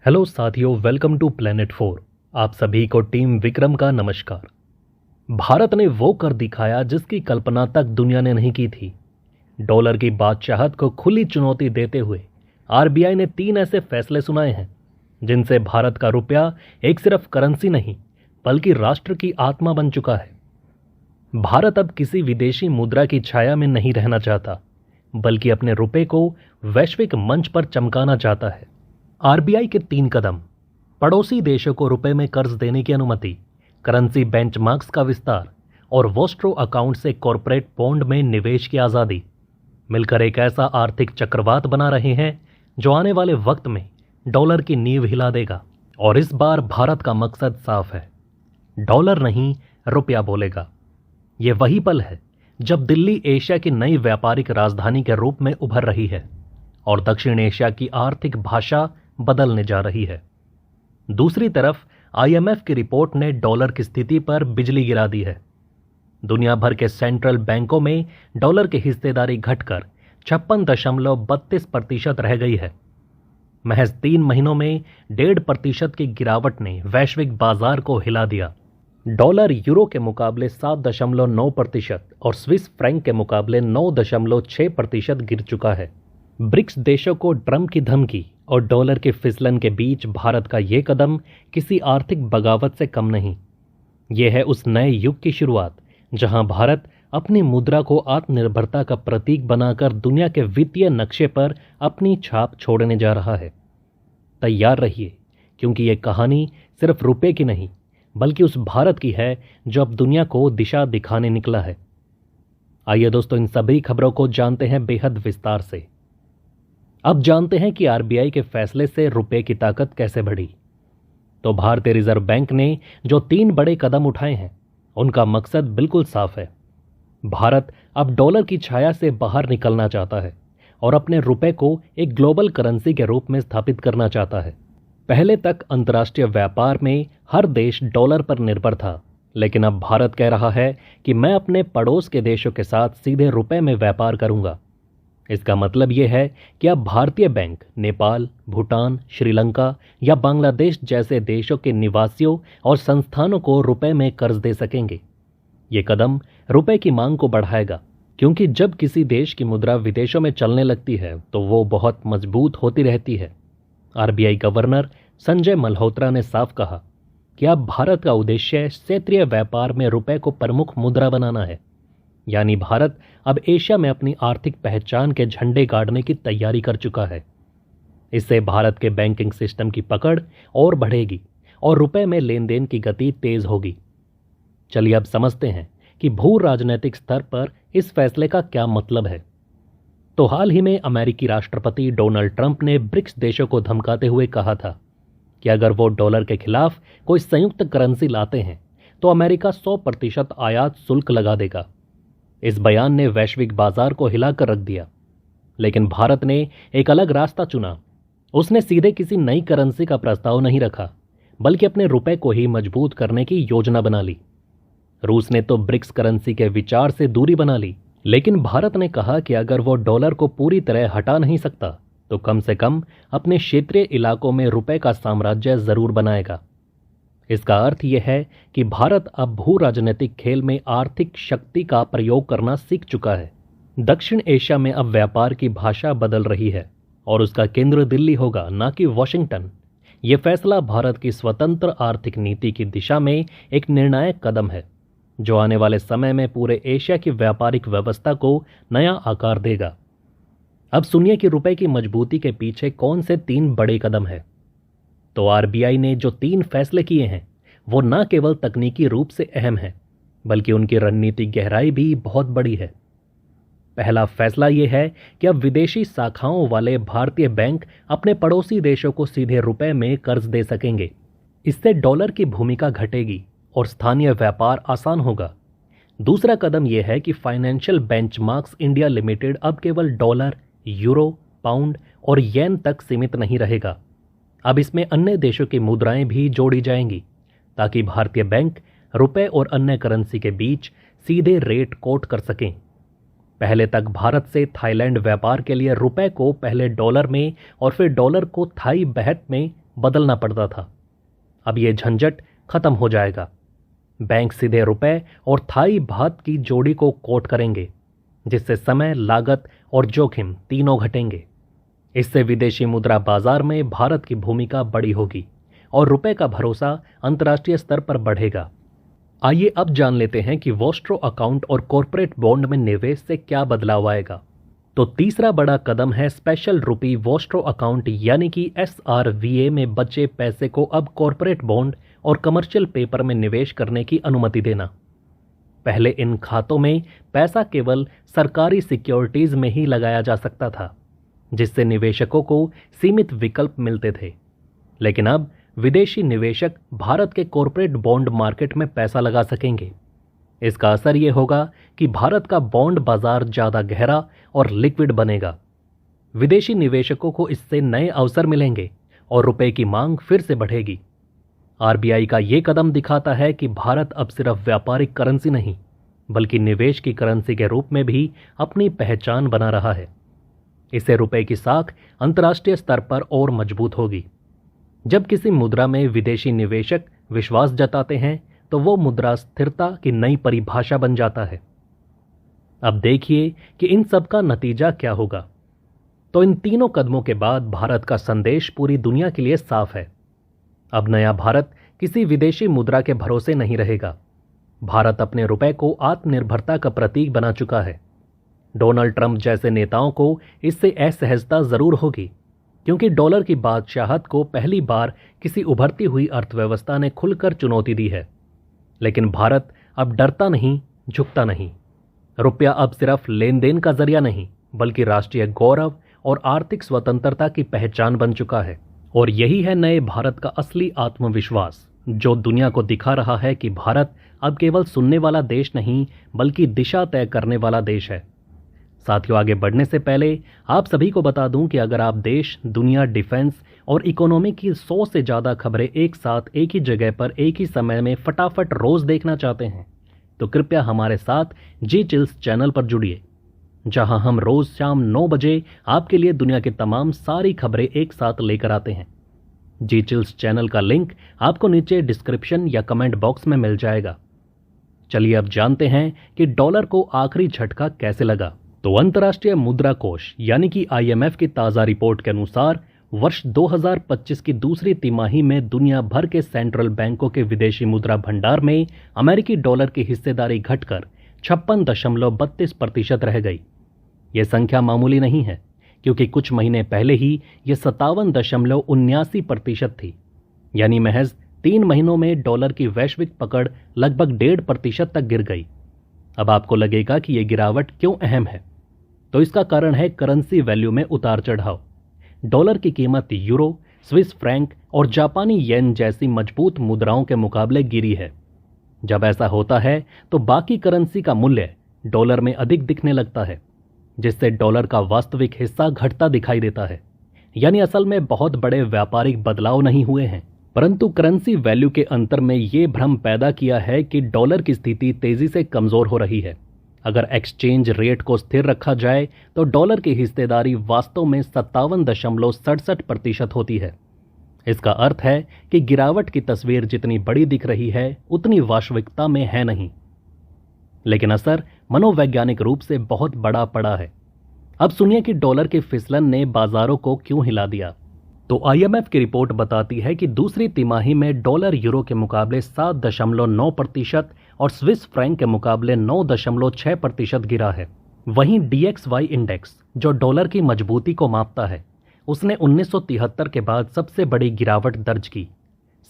Hello साथियों, welcome to planet 4। आप सभी को टीम विक्रम का नमस्कार। भारत ने वो कर दिखाया जिसकी कल्पना तक दुनिया ने नहीं की थी। डॉलर की बादशाहत को खुली चुनौती देते हुए आरबीआई ने 3 ऐसे फैसले सुनाए हैं जिनसे भारत का रुपया एक सिर्फ करेंसी नहीं बल्कि राष्ट्र की आत्मा बन चुका है। भारत अब किसी विदेशी मुद्रा की छाया में नहीं रहना चाहता, बल्कि अपने रुपये को वैश्विक मंच पर चमकाना चाहता है। आरबीआई के 3 कदम: पड़ोसी देशों को रुपए में कर्ज देने की अनुमति, करेंसी बेंचमार्क्स का विस्तार और वोस्ट्रो अकाउंट से कॉरपोरेट बॉन्ड में निवेश की आज़ादी मिलकर एक ऐसा आर्थिक चक्रवात बना रहे हैं जो आने वाले वक्त में डॉलर की नींव हिला देगा। और इस बार भारत का मकसद साफ है, डॉलर नहीं रुपया बोलेगा। ये वही पल है जब दिल्ली एशिया की नई व्यापारिक राजधानी के रूप में उभर रही है और दक्षिण एशिया की आर्थिक भाषा बदलने जा रही है। दूसरी तरफ आईएमएफ की रिपोर्ट ने डॉलर की स्थिति पर बिजली गिरा दी है। दुनिया भर के सेंट्रल बैंकों में डॉलर की हिस्सेदारी घटकर 56.32% रह गई है। महज 3 महीनों में 1.5% की गिरावट ने वैश्विक बाजार को हिला दिया। डॉलर यूरो के मुकाबले 7.9% और स्विस फ्रैंक के मुकाबले 9.6% गिर चुका है। ब्रिक्स देशों को ट्रंप की धमकी और डॉलर के फिसलन के बीच भारत का ये कदम किसी आर्थिक बगावत से कम नहीं। यह है उस नए युग की शुरुआत जहां भारत अपनी मुद्रा को आत्मनिर्भरता का प्रतीक बनाकर दुनिया के वित्तीय नक्शे पर अपनी छाप छोड़ने जा रहा है। तैयार रहिए, क्योंकि ये कहानी सिर्फ रुपए की नहीं बल्कि उस भारत की है जो अब दुनिया को दिशा दिखाने निकला है। आइए दोस्तों, इन सभी खबरों को जानते हैं बेहद विस्तार से। अब जानते हैं कि आरबीआई के फैसले से रुपए की ताकत कैसे बढ़ी। तो भारतीय रिजर्व बैंक ने जो 3 बड़े कदम उठाए हैं उनका मकसद बिल्कुल साफ है। भारत अब डॉलर की छाया से बाहर निकलना चाहता है और अपने रुपए को एक ग्लोबल करेंसी के रूप में स्थापित करना चाहता है। पहले तक अंतर्राष्ट्रीय व्यापार में हर देश डॉलर पर निर्भर था, लेकिन अब भारत कह रहा है कि मैं अपने पड़ोस के देशों के साथ सीधे रुपए में व्यापार करूंगा। इसका मतलब यह है कि अब भारतीय बैंक नेपाल, भूटान, श्रीलंका या बांग्लादेश जैसे देशों के निवासियों और संस्थानों को रुपए में कर्ज दे सकेंगे। ये कदम रुपए की मांग को बढ़ाएगा, क्योंकि जब किसी देश की मुद्रा विदेशों में चलने लगती है तो वो बहुत मजबूत होती रहती है। आरबीआई गवर्नर संजय मल्होत्रा ने साफ कहा कि अब भारत का उद्देश्य क्षेत्रीय व्यापार में रुपए को प्रमुख मुद्रा बनाना है। यानी भारत अब एशिया में अपनी आर्थिक पहचान के झंडे गाड़ने की तैयारी कर चुका है। इससे भारत के बैंकिंग सिस्टम की पकड़ और बढ़ेगी और रुपए में लेन देन की गति तेज होगी। चलिए अब समझते हैं कि भू राजनीतिक स्तर पर इस फैसले का क्या मतलब है। तो हाल ही में अमेरिकी राष्ट्रपति डोनाल्ड ट्रंप ने ब्रिक्स देशों को धमकाते हुए कहा था कि अगर वो डॉलर के खिलाफ कोई संयुक्त करेंसी लाते हैं तो अमेरिका 100% आयात शुल्क लगा देगा। इस बयान ने वैश्विक बाजार को हिलाकर रख दिया, लेकिन भारत ने एक अलग रास्ता चुना। उसने सीधे किसी नई करेंसी का प्रस्ताव नहीं रखा, बल्कि अपने रुपए को ही मजबूत करने की योजना बना ली। रूस ने तो ब्रिक्स करेंसी के विचार से दूरी बना ली, लेकिन भारत ने कहा कि अगर वो डॉलर को पूरी तरह हटा नहीं सकता तो कम से कम अपने क्षेत्रीय इलाकों में रुपए का साम्राज्य जरूर बनाएगा। इसका अर्थ यह है कि भारत अब भू राजनीतिक खेल में आर्थिक शक्ति का प्रयोग करना सीख चुका है। दक्षिण एशिया में अब व्यापार की भाषा बदल रही है और उसका केंद्र दिल्ली होगा, ना कि वॉशिंगटन। यह फैसला भारत की स्वतंत्र आर्थिक नीति की दिशा में एक निर्णायक कदम है, जो आने वाले समय में पूरे एशिया की व्यापारिक व्यवस्था को नया आकार देगा। अब सुनिए कि रुपए की मजबूती के पीछे कौन से 3 बड़े कदम हैं। तो आरबीआई ने जो 3 फैसले किए हैं वो न केवल तकनीकी रूप से अहम है, बल्कि उनकी रणनीतिक गहराई भी बहुत बड़ी है। पहला फैसला यह है कि अब विदेशी शाखाओं वाले भारतीय बैंक अपने पड़ोसी देशों को सीधे रुपए में कर्ज दे सकेंगे। इससे डॉलर की भूमिका घटेगी और स्थानीय व्यापार आसान होगा। दूसरा कदम यह है कि फाइनेंशियल बेंचमार्क्स इंडिया लिमिटेड अब केवल डॉलर, यूरो, पाउंड और येन तक सीमित नहीं रहेगा। अब इसमें अन्य देशों की मुद्राएं भी जोड़ी जाएंगी, ताकि भारतीय बैंक रुपए और अन्य करेंसी के बीच सीधे रेट कोट कर सकें। पहले तक भारत से थाईलैंड व्यापार के लिए रुपए को पहले डॉलर में और फिर डॉलर को थाई बहत में बदलना पड़ता था। अब ये झंझट खत्म हो जाएगा। बैंक सीधे रुपए और थाई बात की जोड़ी को कोट करेंगे, जिससे समय, लागत और जोखिम तीनों घटेंगे। इससे विदेशी मुद्रा बाजार में भारत की भूमिका बड़ी होगी और रुपए का भरोसा अंतर्राष्ट्रीय स्तर पर बढ़ेगा। आइए अब जान लेते हैं कि वॉस्ट्रो अकाउंट और कॉरपोरेट बॉन्ड में निवेश से क्या बदलाव आएगा। तो तीसरा बड़ा कदम है स्पेशल रुपी वॉस्ट्रो अकाउंट यानी कि SRVA में बचे पैसे को अब कॉरपोरेट बॉन्ड और कमर्शियल पेपर में निवेश करने की अनुमति देना। पहले इन खातों में पैसा केवल सरकारी सिक्योरिटीज में ही लगाया जा सकता था, जिससे निवेशकों को सीमित विकल्प मिलते थे। लेकिन अब विदेशी निवेशक भारत के कॉरपोरेट बॉन्ड मार्केट में पैसा लगा सकेंगे। इसका असर यह होगा कि भारत का बॉन्ड बाजार ज्यादा गहरा और लिक्विड बनेगा। विदेशी निवेशकों को इससे नए अवसर मिलेंगे और रुपए की मांग फिर से बढ़ेगी। RBI का यह कदम दिखाता है कि भारत अब सिर्फ व्यापारिक करेंसी नहीं, बल्कि निवेश की करेंसी के रूप में भी अपनी पहचान बना रहा है। इससे रुपए की साख अंतर्राष्ट्रीय स्तर पर और मजबूत होगी। जब किसी मुद्रा में विदेशी निवेशक विश्वास जताते हैं तो वो मुद्रा स्थिरता की नई परिभाषा बन जाता है। अब देखिए कि इन सब का नतीजा क्या होगा। तो इन तीनों कदमों के बाद भारत का संदेश पूरी दुनिया के लिए साफ है। अब नया भारत किसी विदेशी मुद्रा के भरोसे नहीं रहेगा। भारत अपने रुपए को आत्मनिर्भरता का प्रतीक बना चुका है। डोनाल्ड ट्रंप जैसे नेताओं को इससे असहजता जरूर होगी, क्योंकि डॉलर की बादशाहत को पहली बार किसी उभरती हुई अर्थव्यवस्था ने खुलकर चुनौती दी है। लेकिन भारत अब डरता नहीं, झुकता नहीं। रुपया अब सिर्फ लेन देन का जरिया नहीं, बल्कि राष्ट्रीय गौरव और आर्थिक स्वतंत्रता की पहचान बन चुका है। और यही है नए भारत का असली आत्मविश्वास, जो दुनिया को दिखा रहा है कि भारत अब केवल सुनने वाला देश नहीं, बल्कि दिशा तय करने वाला देश है। साथियों, आगे बढ़ने से पहले आप सभी को बता दूं कि अगर आप देश, दुनिया, डिफेंस और इकोनॉमी की 100 से ज़्यादा खबरें एक साथ एक ही जगह पर एक ही समय में फटाफट रोज देखना चाहते हैं, तो कृपया हमारे साथ जी चिल्स चैनल पर जुड़िए, जहां हम रोज शाम 9 बजे आपके लिए दुनिया की तमाम सारी खबरें एक साथ लेकर आते हैं। जी चिल्स चैनल का लिंक आपको नीचे डिस्क्रिप्शन या कमेंट बॉक्स में मिल जाएगा। चलिए अब जानते हैं कि डॉलर को आखिरी झटका कैसे लगा। तो अंतर्राष्ट्रीय मुद्रा कोष यानी कि IMF की ताज़ा रिपोर्ट के अनुसार वर्ष 2025 की दूसरी तिमाही में दुनिया भर के सेंट्रल बैंकों के विदेशी मुद्रा भंडार में अमेरिकी डॉलर की हिस्सेदारी घटकर 56.32% रह गई। यह संख्या मामूली नहीं है, क्योंकि कुछ महीने पहले ही यह 57.79% थी। यानी महज 3 महीनों में डॉलर की वैश्विक पकड़ लगभग 1.5% तक गिर गई। अब आपको लगेगा कि यह गिरावट क्यों अहम है, तो इसका कारण है करेंसी वैल्यू में उतार चढ़ाव। डॉलर की कीमत यूरो, स्विस फ्रैंक और जापानी येन जैसी मजबूत मुद्राओं के मुकाबले गिरी है। जब ऐसा होता है तो बाकी करेंसी का मूल्य डॉलर में अधिक दिखने लगता है, जिससे डॉलर का वास्तविक हिस्सा घटता दिखाई देता है। यानी असल में बहुत बड़े व्यापारिक बदलाव नहीं हुए हैं, परंतु करेंसी वैल्यू के अंतर में यह भ्रम पैदा किया है कि डॉलर की स्थिति तेजी से कमजोर हो रही है। अगर एक्सचेंज रेट को स्थिर रखा जाए तो डॉलर की हिस्सेदारी वास्तव में 57.67% होती है। इसका अर्थ है कि गिरावट की तस्वीर जितनी बड़ी दिख रही है, उतनी वास्तविकता में है नहीं। लेकिन असर मनोवैज्ञानिक रूप से बहुत बड़ा पड़ा है। अब सुनिए कि डॉलर के फिसलन ने बाजारों को क्यों हिला दिया। तो IMF की रिपोर्ट बताती है कि दूसरी तिमाही में डॉलर यूरो के मुकाबले 7.9% और स्विस फ्रैंक के मुकाबले 9.6% गिरा है। वहीं DXY इंडेक्स, जो डॉलर की मजबूती को मापता है, उसने 1973 के बाद सबसे बड़ी गिरावट दर्ज की।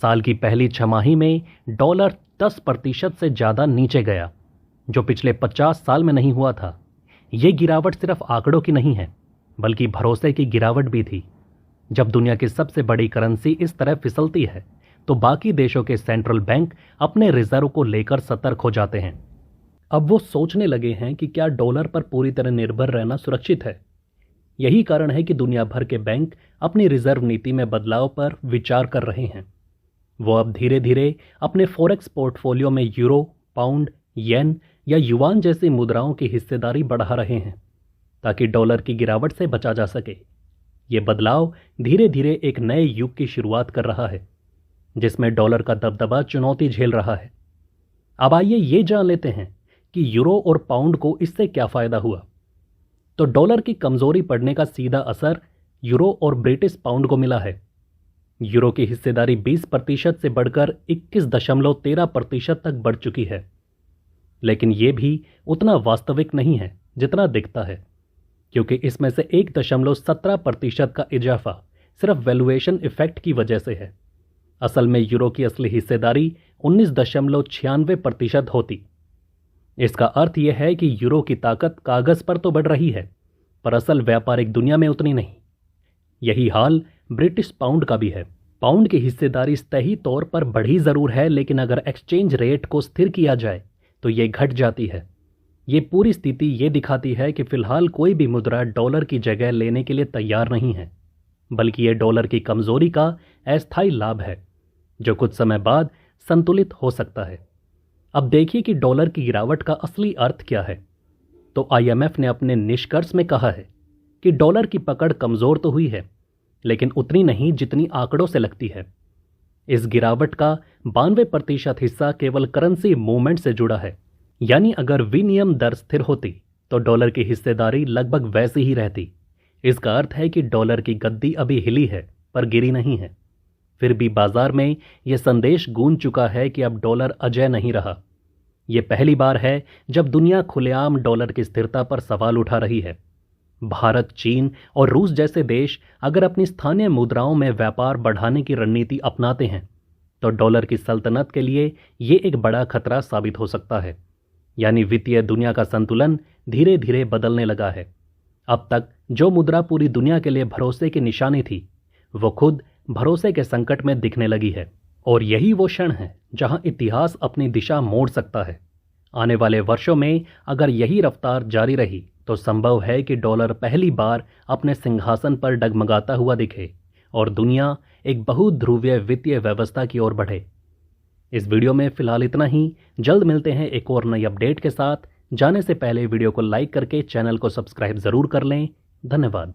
साल की पहली छमाही में डॉलर 10% से ज़्यादा नीचे गया, जो पिछले 50 साल में नहीं हुआ था। ये गिरावट सिर्फ आंकड़ों की नहीं है, बल्कि भरोसे की गिरावट भी थी। जब दुनिया की सबसे बड़ी करेंसी इस तरह फिसलती है, तो बाकी देशों के सेंट्रल बैंक अपने रिजर्व को लेकर सतर्क हो जाते हैं। अब वो सोचने लगे हैं कि क्या डॉलर पर पूरी तरह निर्भर रहना सुरक्षित है। यही कारण है कि दुनिया भर के बैंक अपनी रिजर्व नीति में बदलाव पर विचार कर रहे हैं। वो अब धीरे धीरे अपने फॉरेक्स पोर्टफोलियो में यूरो, पाउंड, येन या युआन जैसी मुद्राओं की हिस्सेदारी बढ़ा रहे हैं, ताकि डॉलर की गिरावट से बचा जा सके। ये बदलाव धीरे धीरे एक नए युग की शुरुआत कर रहा है, जिसमें डॉलर का दबदबा चुनौती झेल रहा है। अब आइए ये जान लेते हैं कि यूरो और पाउंड को इससे क्या फायदा हुआ। तो डॉलर की कमजोरी पड़ने का सीधा असर यूरो और ब्रिटिश पाउंड को मिला है। यूरो की हिस्सेदारी 20% से बढ़कर 21.13% तक बढ़ चुकी है। लेकिन यह भी उतना वास्तविक नहीं है जितना दिखता है, क्योंकि इसमें से 1.17% का इजाफा सिर्फ वैल्यूएशन इफेक्ट की वजह से है। असल में यूरो की असली हिस्सेदारी 19.96% होती। इसका अर्थ यह है कि यूरो की ताकत कागज पर तो बढ़ रही है, पर असल व्यापारिक दुनिया में उतनी नहीं। यही हाल ब्रिटिश पाउंड का भी है। पाउंड की हिस्सेदारी स्थायी तौर पर बढ़ी जरूर है, लेकिन अगर एक्सचेंज रेट को स्थिर किया जाए तो ये घट जाती है। ये पूरी स्थिति ये दिखाती है कि फिलहाल कोई भी मुद्रा डॉलर की जगह लेने के लिए तैयार नहीं है, बल्कि ये डॉलर की कमजोरी का अस्थायी लाभ है जो कुछ समय बाद संतुलित हो सकता है। अब देखिए कि डॉलर की गिरावट का असली अर्थ क्या है। तो IMF ने अपने निष्कर्ष में कहा है कि डॉलर की पकड़ कमजोर तो हुई है, लेकिन उतनी नहीं जितनी आंकड़ों से लगती है। इस गिरावट का 92% हिस्सा केवल करेंसी मूवमेंट से जुड़ा है, यानी अगर विनिमय दर स्थिर होती तो डॉलर की हिस्सेदारी लगभग वैसी ही रहती। इसका अर्थ है कि डॉलर की गद्दी अभी हिली है पर गिरी नहीं है। फिर भी बाजार में यह संदेश गूंज चुका है कि अब डॉलर अजेय नहीं रहा। यह पहली बार है जब दुनिया खुलेआम डॉलर की स्थिरता पर सवाल उठा रही है। भारत, चीन और रूस जैसे देश अगर अपनी स्थानीय मुद्राओं में व्यापार बढ़ाने की रणनीति अपनाते हैं तो डॉलर की सल्तनत के लिए ये एक बड़ा खतरा साबित हो सकता है। यानी वित्तीय दुनिया का संतुलन धीरे धीरे बदलने लगा है। अब तक जो मुद्रा पूरी दुनिया के लिए भरोसे की निशानी थी, वो खुद भरोसे के संकट में दिखने लगी है। और यही वो क्षण है जहां इतिहास अपनी दिशा मोड़ सकता है। आने वाले वर्षों में अगर यही रफ्तार जारी रही तो संभव है कि डॉलर पहली बार अपने सिंहासन पर डगमगाता हुआ दिखे और दुनिया एक बहुध्रुवीय वित्तीय व्यवस्था की ओर बढ़े। इस वीडियो में फिलहाल इतना ही। जल्द मिलते हैं एक और नई अपडेट के साथ। जाने से पहले वीडियो को लाइक करके चैनल को सब्सक्राइब जरूर कर लें। धन्यवाद।